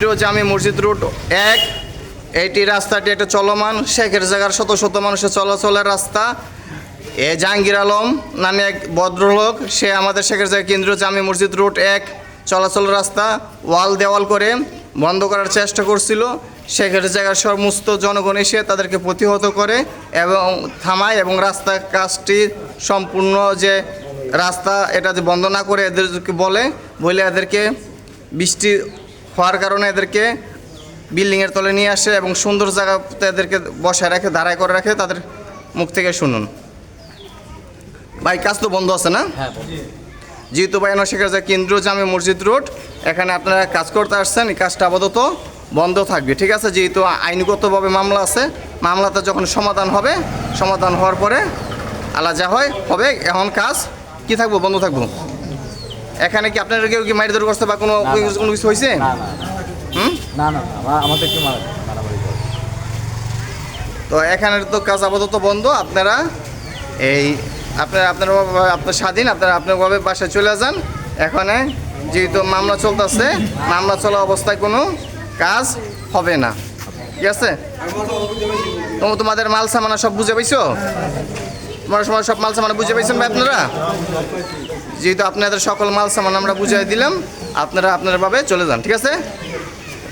জামে মসজিদ রোড 1। এইটি রাস্তাটি একটা চলমান শেখের জায়গার শত শত মানুষের চলাচলের রাস্তা। জাহাঙ্গীর আলম নামে এক ভদ্রলোক, সে আমাদের শেখের জায়গা কেন্দ্রীয় জামে মসজিদ রোড 1 চলাচলের রাস্তা ওয়াল দেওয়াল করে বন্ধ করার চেষ্টা করছিল। শেখের জায়গার সমস্ত জনগণ এসে তাদেরকে প্রতিহত করে এবং থামায় এবং রাস্তা কাজটি সম্পূর্ণ যে রাস্তা এটা যে বন্ধ না করে এদেরকে বলে এদেরকে বৃষ্টি হওয়ার কারণে এদেরকে বিল্ডিংয়ের তলে নিয়ে আসে এবং সুন্দর জায়গাতে এদেরকে বসায় রাখে, দাঁড়ায় করে রাখে। তাদের মুখ থেকে শুনুন। ভাই, কাজ তো বন্ধ আছে না? যেহেতু ভাই শেখের জায়গা কেন্দ্রীয় জামে মসজিদ রোড, এখানে আপনারা কাজ করতে আসছেন, এই কাজটা আপাতত বন্ধ থাকবে, ঠিক আছে? যেহেতু আইনগতভাবে মামলা আছে, মামলাতে যখন সমাধান হবে, সমাধান হওয়ার পরে আলা যা হবে। এখন কাজ কি থাকবো? বন্ধ থাকবো। এখানে কি আপনারা কেউ কি মারধর করছে বা কোনো কিছু হয়েছে? তো এখানের তো কাজ আপাতত বন্ধ। আপনারা আপনার স্বাধীন, আপনারভাবে বাসায় চলে যান। এখানে যেহেতু মামলা চলতেছে, মামলা চলা অবস্থায় কোনো কাজ হবে না, ঠিক আছে? তোমাদের মাল সামানা সব বুঝে পাইছো? তোমার সময় সব মাল সামানা বুঝে পাইছেন ভাই আপনারা? যেহেতু আপনাদের সকল মাল সামান আমরা বুঝাই দিলাম, আপনারা আপনারভাবে চলে যান, ঠিক আছে?